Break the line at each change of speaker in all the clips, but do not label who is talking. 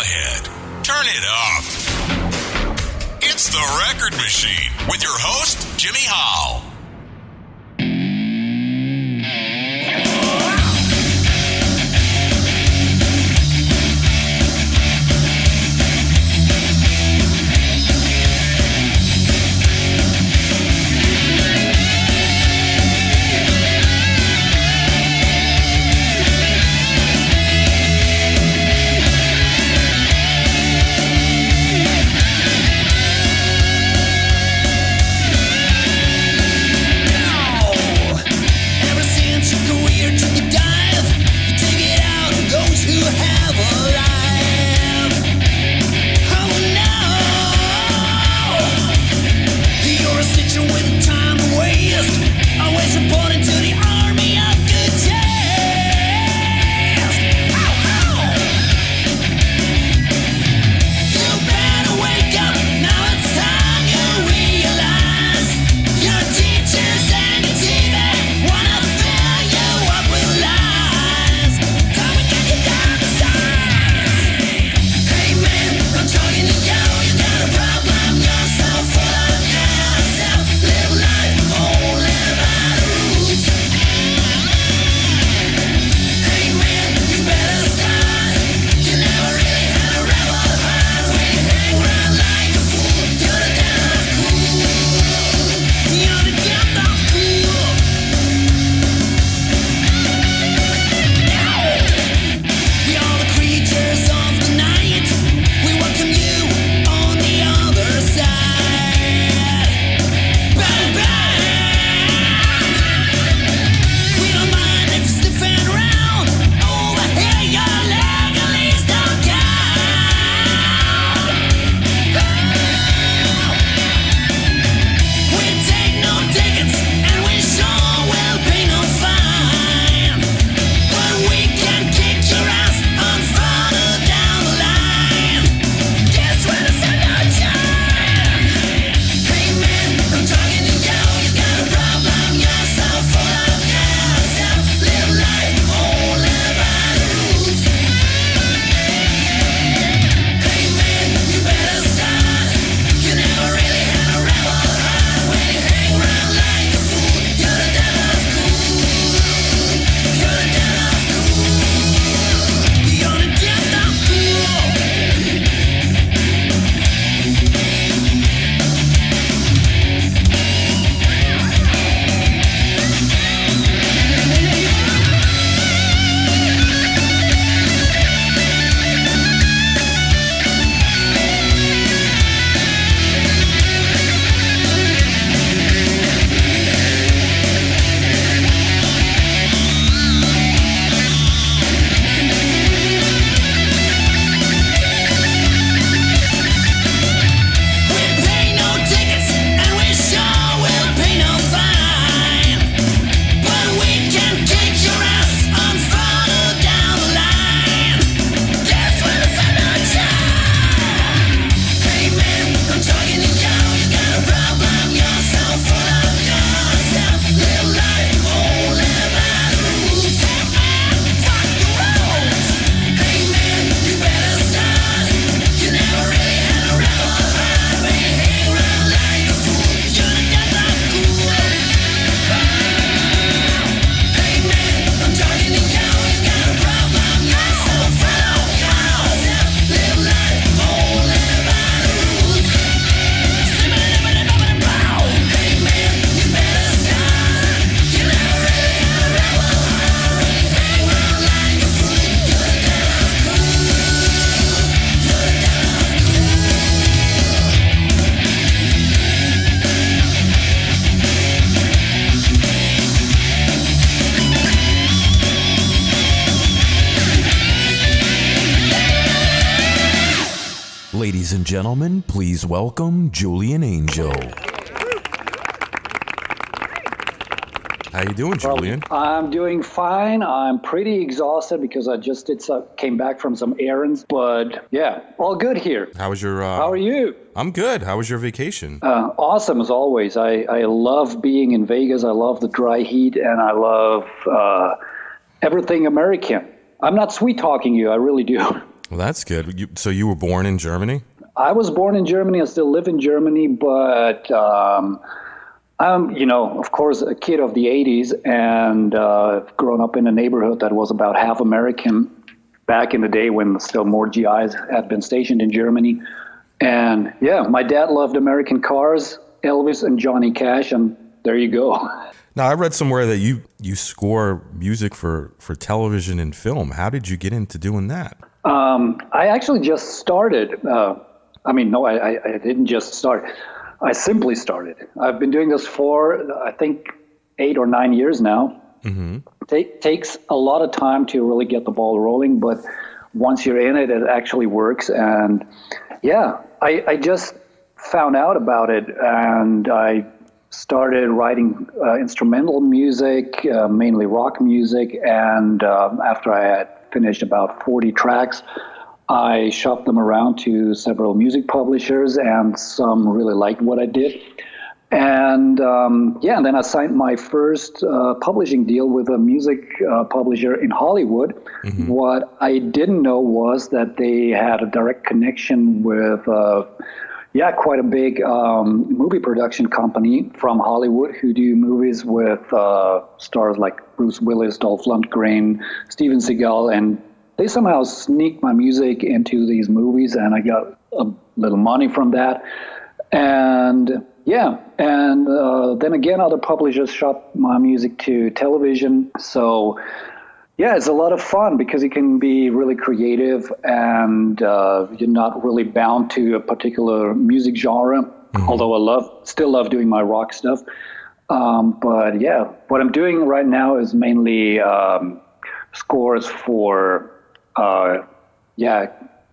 ahead. Turn it up. It's The Record Machine with your host, Jimmy Howe.
Ladies and gentlemen, please welcome Julian Angel. How you doing, Julian?
I'm doing fine. I'm pretty exhausted because I just came back from some errands, but yeah, all good here.
How was your?
How are you?
I'm good. How was your vacation?
Awesome as always. I love being in Vegas. I love the dry heat, and I love everything American. I'm not sweet talking you. I really do.
Well, that's good. So you were born in Germany?
I was born in Germany. I still live in Germany, but I'm, of course, a kid of the 80s, and grown up in a neighborhood that was about half American back in the day when still more GIs had been stationed in Germany. And yeah, my dad loved American cars, Elvis and Johnny Cash, and there you go.
Now, I read somewhere that you score music for television and film. How did you get into doing that?
I actually just started. I didn't just start. I simply started. I've been doing this for, I think, 8 or 9 years now. Mm-hmm. Takes a lot of time to really get the ball rolling, but once you're in it, it actually works. And yeah, I just found out about it, and I started writing instrumental music, mainly rock music, and after I had finished about 40 tracks, I shopped them around to several music publishers, and some really liked what I did. And and then I signed my first publishing deal with a music publisher in Hollywood. Mm-hmm. What I didn't know was that they had a direct connection with quite a big movie production company from Hollywood who do movies with stars like Bruce Willis, Dolph Lundgren, Steven Seagal, and they somehow sneaked my music into these movies, and I got a little money from that. And then again, other publishers shop my music to television. So yeah, it's a lot of fun because you can be really creative, and you're not really bound to a particular music genre. Mm-hmm. Although I still love doing my rock stuff. But yeah, what I'm doing right now is mainly scores for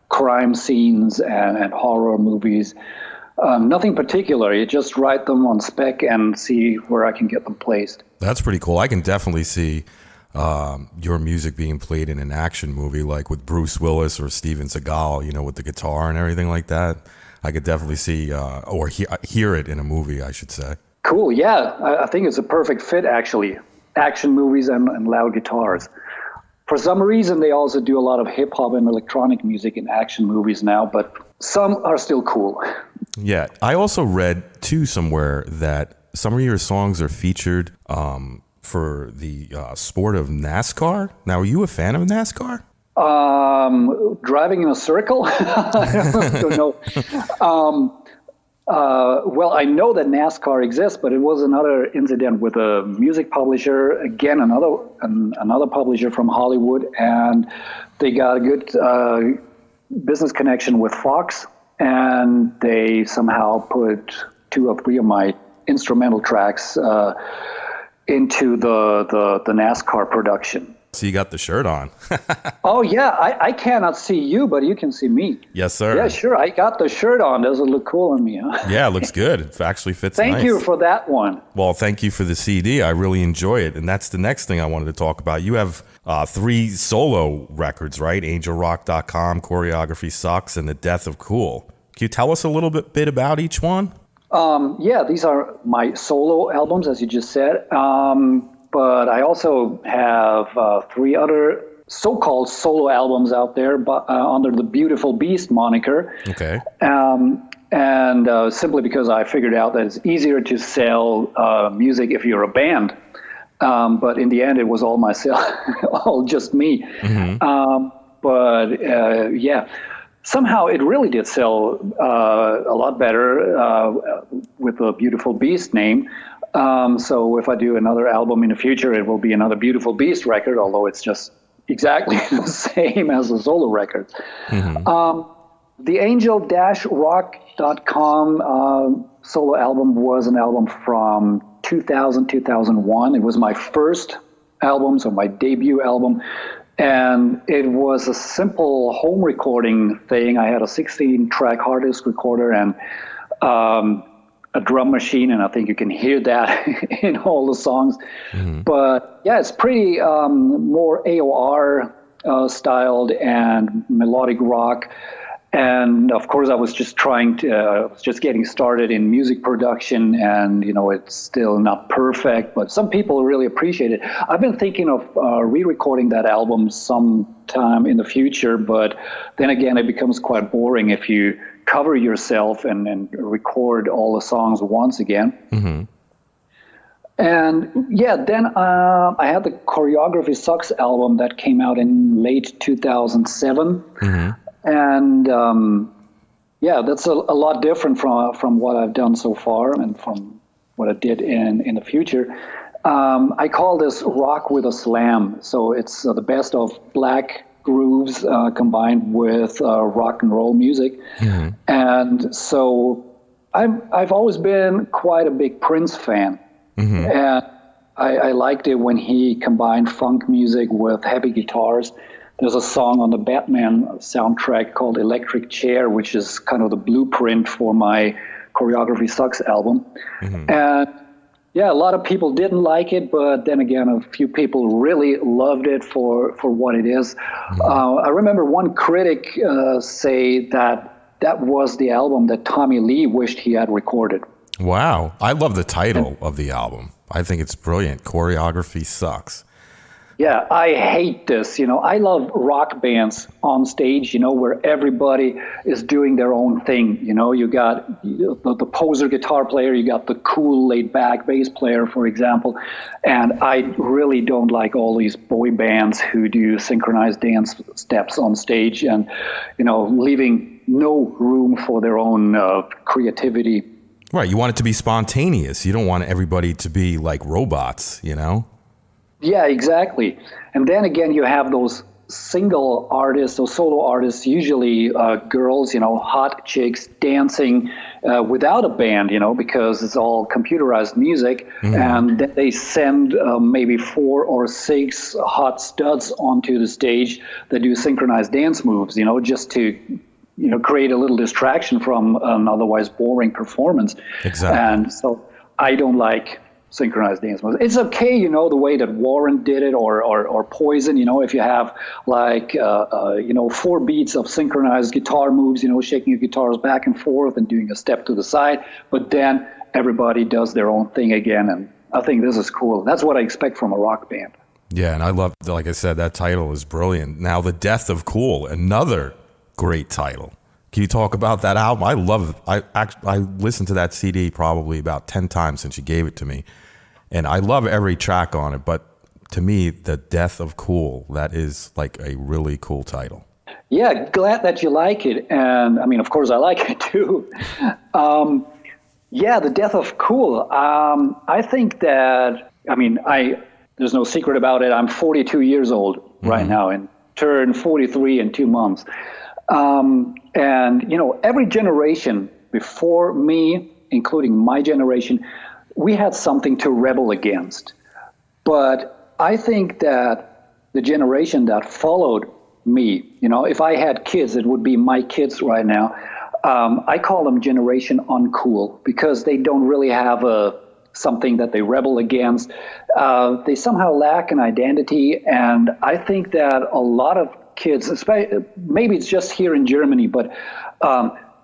crime scenes and horror movies. Nothing particular. You just write them on spec and see where I can get them placed. That's
pretty cool. I can definitely see your music being played in an action movie, like with Bruce Willis or Steven Seagal, with the guitar and everything like that. I could definitely see or hear it in a movie, I should say.
Cool. Yeah, I think it's a perfect fit, actually. Action movies and loud guitars. For some reason, they also do a lot of hip hop and electronic music in action movies now, but some are still cool.
Yeah, I also read too somewhere that some of your songs are featured for the sport of NASCAR. Now, are you a fan of NASCAR?
Driving in a circle? I don't know. Well, I know that NASCAR exists, but it was another incident with a music publisher. Again, another publisher from Hollywood, and they got a good business connection with Fox, and they somehow put 2 or 3 of my instrumental tracks into the NASCAR production.
So you got the shirt on.
Oh, yeah. I cannot see you, but you can see me.
Yes, sir.
Yeah, sure. I got the shirt on. Does it look cool on me? Huh?
Yeah, it looks good. It actually fits nice.
Thank you for that one.
Well, thank you for the CD. I really enjoy it. And that's the next thing I wanted to talk about. You have 3 solo records, right? AngelRock.com, Choreography Sucks, and The Death of Cool. Can you tell us a little bit about each one?
Yeah, these are my solo albums, as you just said. But I also have 3 other so-called solo albums out there, but under the Beautiful Beast moniker.
Okay.
And simply because I figured out that it's easier to sell music if you're a band. But in the end, it was all myself, all just me. Mm-hmm. Yeah. Somehow it really did sell a lot better with the Beautiful Beast name. So if I do another album in the future, it will be another Beautiful Beast record, although it's just exactly the same as the solo records. Mm-hmm. The Angel-Rock.com solo album was an album from 2001. It was my first album, so my debut album. And it was a simple home recording thing. I had a 16-track hard disk recorder and a drum machine, and I think you can hear that in all the songs. Mm-hmm. But yeah, it's pretty more AOR styled and melodic rock. And of course, I was just getting started in music production, and it's still not perfect, but some people really appreciate it. I've been thinking of re-recording that album sometime in the future, but then again, it becomes quite boring if you cover yourself and record all the songs once again. Mm-hmm. And then I had the Choreography Sucks album that came out in late 2007. Mm-hmm. And that's a lot different from what I've done so far and from what I did in the future. I call this rock with a slam. So it's the best of black grooves combined with rock and roll music. Mm-hmm. And so I've always been quite a big Prince fan. Mm-hmm. And I liked it when he combined funk music with heavy guitars. There's a song on the Batman soundtrack called Electric Chair, which is kind of the blueprint for my Choreography Sucks album. Mm-hmm. And a lot of people didn't like it, but then again, a few people really loved it for what it is. Mm-hmm. I remember one critic say that was the album that Tommy Lee wished he had recorded.
Wow. I love the title of the album. I think it's brilliant. Choreography Sucks.
Yeah, I hate this. I love rock bands on stage, where everybody is doing their own thing. You got the poser guitar player, you got the cool laid back bass player, for example. And I really don't like all these boy bands who do synchronized dance steps on stage and, leaving no room for their own creativity.
Right. You want it to be spontaneous. You don't want everybody to be like robots,
Yeah, exactly. And then again, you have those single artists, those solo artists, usually girls, hot chicks dancing without a band, because it's all computerized music. Mm-hmm. And then they send maybe 4 or 6 hot studs onto the stage that do synchronized dance moves, just to create a little distraction from an otherwise boring performance.
Exactly.
And so I don't like synchronized dance moves. It's okay, the way that Warren did it, or Poison, if you have 4 beats of synchronized guitar moves, shaking your guitars back and forth and doing a step to the side, but then everybody does their own thing again. And I think this is cool. That's what I expect from a rock band.
Yeah, and I love, like I said, that title is brilliant. Now, The Death of Cool, another great title. Can you talk about that album? I love it. I listened to that CD probably about 10 times since you gave it to me. And I love every track on it. But to me, The Death of Cool, that is like a really cool title.
Yeah, glad that you like it. And I mean, of course, I like it too. The Death of Cool. I think that, there's no secret about it. I'm 42 years old right now and turn 43 in 2 months. Every generation before me, including my generation, we had something to rebel against. But I think that the generation that followed me, if I had kids, it would be my kids right now. I call them Generation Uncool because they don't really have something that they rebel against. They somehow lack an identity. And I think that a lot of kids, maybe it's just here in Germany, but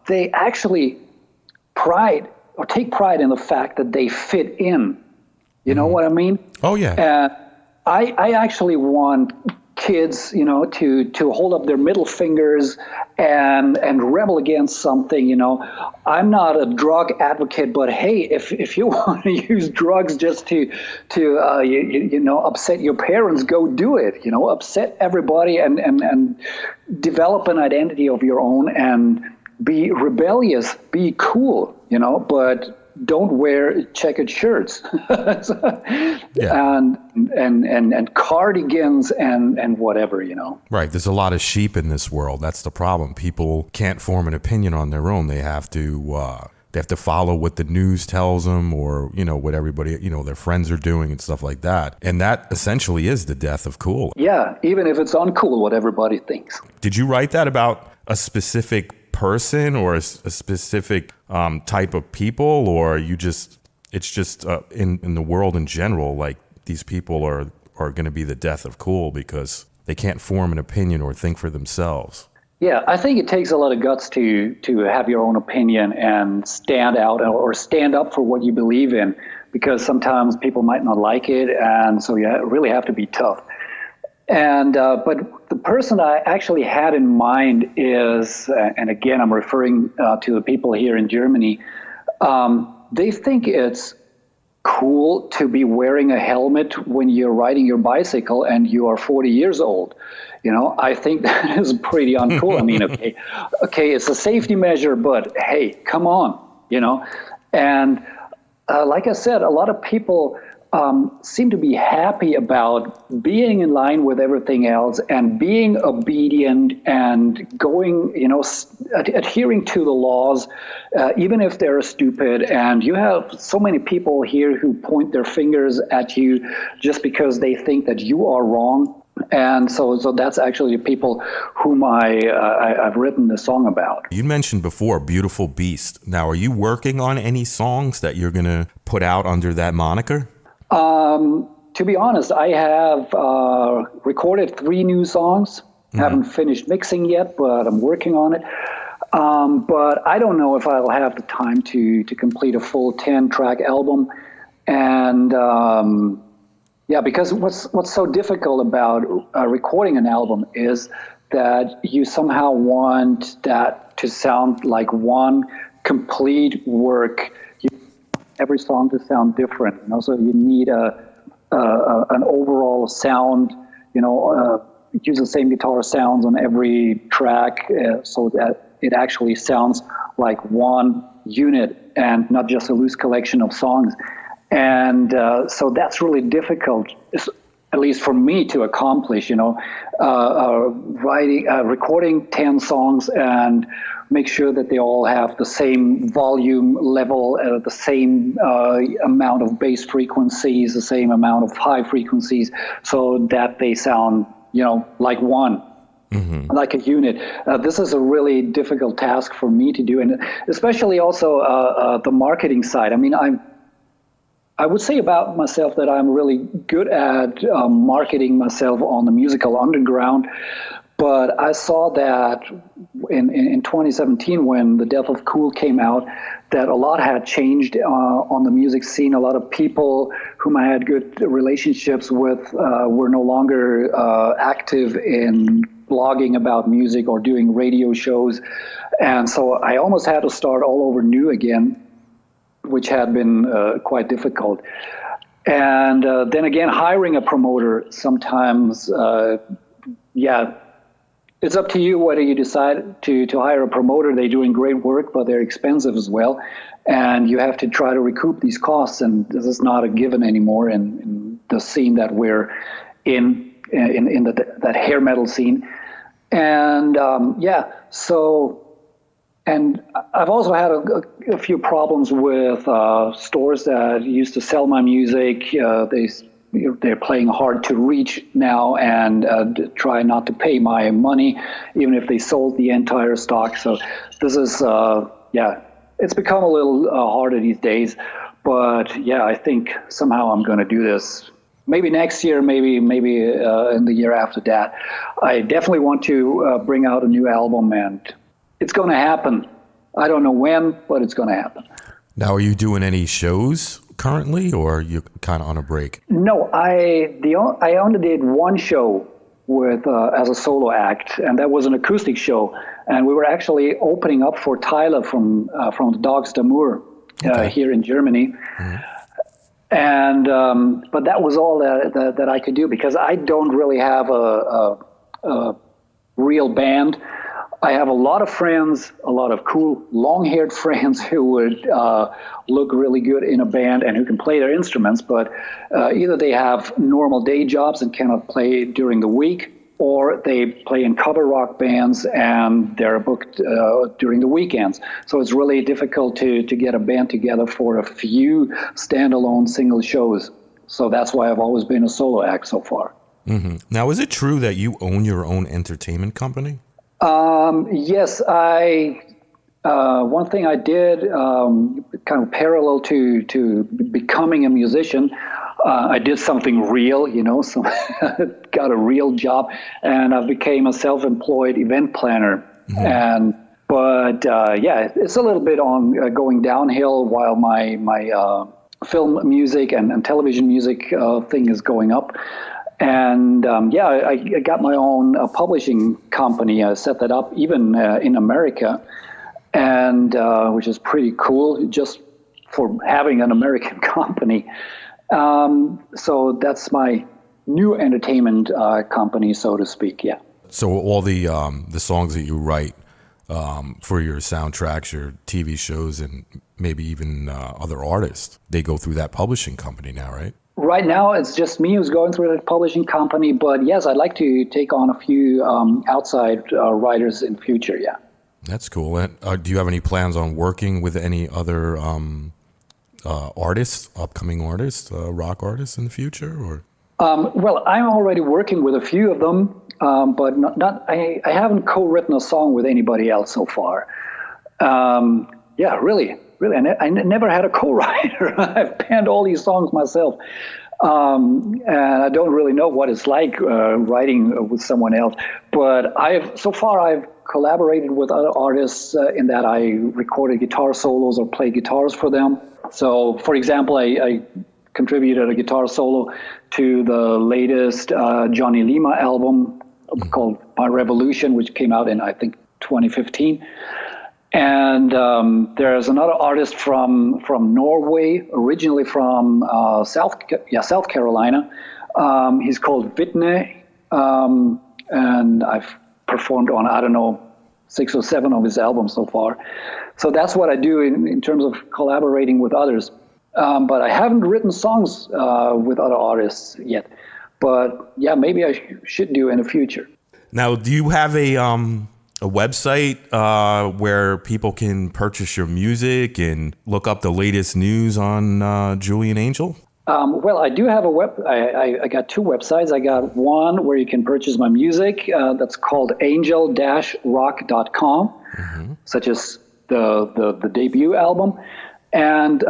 they actually take pride in the fact that they fit in. You know what I mean?
Oh, yeah.
I actually want kids, to hold up their middle fingers and rebel against something. I'm not a drug advocate, but hey, if you want to use drugs just to upset your parents, go do it. Upset everybody and develop an identity of your own and be rebellious, be cool. But don't wear checkered shirts and cardigans and whatever,
Right. There's a lot of sheep in this world. That's the problem. People can't form an opinion on their own. They have to follow what the news tells them or, what everybody, their friends are doing and stuff like that. And that essentially is the death of cool.
Yeah. Even if it's uncool, what everybody thinks.
Did you write that about a specific person or a specific type of people, or it's just in the world in general, like these people are going to be the death of cool because they can't form an opinion or think for themselves?
Yeah, I think it takes a lot of guts to have your own opinion and stand out or stand up for what you believe in, because sometimes people might not like it, and so you really have to be tough. And but the person I actually had in mind is, and again, I'm referring to the people here in Germany. They think it's cool to be wearing a helmet when you're riding your bicycle and you are 40 years old. I think that is pretty uncool. I mean, okay, it's a safety measure, but hey, come on, And like I said, a lot of people seem to be happy about being in line with everything else and being obedient and going, adhering to the laws, even if they're stupid. And you have so many people here who point their fingers at you just because they think that you are wrong. And so that's actually the people whom I've written the song about.
You mentioned before Beautiful Beast. Now, are you working on any songs that you're going to put out under that moniker?
To be honest, I have recorded 3 new songs. Mm-hmm. Haven't finished mixing yet, but I'm working on it. But I don't know if I'll have the time to complete a full 10-track album. And because what's so difficult about recording an album is that you somehow want that to sound like one complete work. Every song to sound different, so you need an overall sound. Use the same guitar sounds on every track, so that it actually sounds like one unit and not just a loose collection of songs. And so that's really difficult, at least for me, to accomplish. Recording 10 songs and make sure that they all have the same volume level, the same amount of bass frequencies, the same amount of high frequencies, so that they sound, like one, mm-hmm. like a unit. This is a really difficult task for me to do, and especially also the marketing side. I mean, I would say about myself that I'm really good at marketing myself on the musical underground. But I saw that in 2017, when The Death of Cool came out, that a lot had changed on the music scene. A lot of people whom I had good relationships with were no longer active in blogging about music or doing radio shows. And so I almost had to start all over new again, which had been quite difficult. And then again, hiring a promoter sometimes, it's up to you whether you decide to hire a promoter. They're doing great work, but they're expensive as well. And you have to try to recoup these costs, and this is not a given anymore in the scene that we're in that hair metal scene. And and I've also had a few problems with stores that used to sell my music. They're playing hard to reach now and try not to pay my money, even if they sold the entire stock. So this is, it's become a little harder these days. But I think somehow I'm going to do this. Maybe next year, maybe in the year after that. I definitely want to bring out a new album, and it's going to happen. I don't know when, but it's going to happen.
Now, are you doing any shows currently, or are you kind of on a break?
No, I only did one show with as a solo act, and that was an acoustic show. And we were actually opening up for Tyler from the Dogs d'Amour here in Germany. Mm-hmm. And but that was all that I could do, because I don't really have a real band. I have a lot of friends, a lot of cool long-haired friends who would look really good in a band and who can play their instruments, but either they have normal day jobs and cannot play during the week, or they play in cover rock bands and they're booked during the weekends. So it's really difficult to get a band together for a few standalone single shows. So that's why I've always been a solo act so far.
Mm-hmm. Now, is it true that you own your own entertainment company?
Yes, one thing I did, kind of parallel to becoming a musician, I did something real, so got a real job, and I became a self-employed event planner. But it's a little bit on going downhill while my film music and television music thing is going up. And I got my own publishing company. I set that up even in America, and which is pretty cool just for having an American company. So that's my new entertainment company, so to speak. Yeah.
So all the songs that you write for your soundtracks, your TV shows, and maybe even other artists, they go through that publishing company now, right?
Right now, it's just me who's going through the publishing company. But yes, I'd like to take on a few outside writers in future. Yeah.
That's cool. And, do you have any plans on working with any other artists, upcoming artists, rock artists in the future? Or
well, I'm already working with a few of them, but I haven't co-written a song with anybody else so far. Really. I never had a co-writer. I've penned all these songs myself. And I don't really know what it's like writing with someone else. But I've collaborated with other artists in that I recorded guitar solos or play guitars for them. So, for example, I contributed a guitar solo to the latest Johnny Lima album called My Revolution, which came out in, I think, 2015. And there's another artist from Norway, originally from South Carolina. He's called Vitne, and I've performed on, 6 or 7 of his albums so far. So that's what I do in terms of collaborating with others. But I haven't written songs with other artists yet. But yeah, maybe I should do in the future.
Now, do you have a website where people can purchase your music and look up the latest news on Julian Angel?
Well, I do have I got 2 websites. I got one where you can purchase my music. That's called angel-rock.com, such as the debut album. And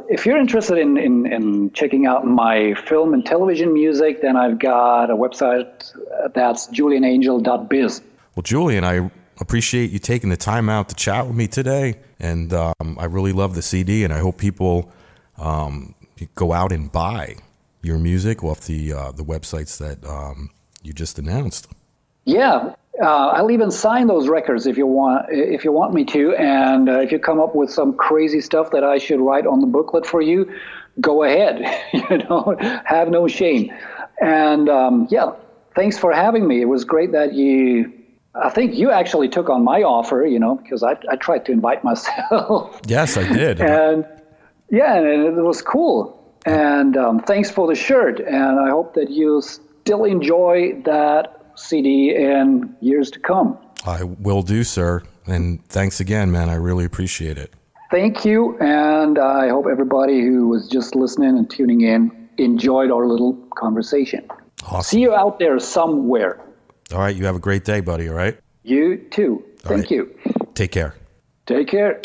if you're interested in checking out my film and television music, then I've got a website that's julianangel.biz.
Well, Julian, I appreciate you taking the time out to chat with me today. And I really love the CD, and I hope people go out and buy your music off the websites that you just announced.
Yeah. I'll even sign those records if you want me to. And if you come up with some crazy stuff that I should write on the booklet for you, go ahead. Have no shame. And thanks for having me. It was great that I think you actually took on my offer, because I tried to invite myself.
Yes, I did.
And it was cool. And thanks for the shirt. And I hope that you still enjoy that CD in years to come.
I will do, sir. And thanks again, man. I really appreciate it.
Thank you. And I hope everybody who was just listening and tuning in enjoyed our little conversation.
Awesome.
See you out there somewhere.
All right. You have a great day, buddy. All right.
You too. Thank you.
Take care.
Take care.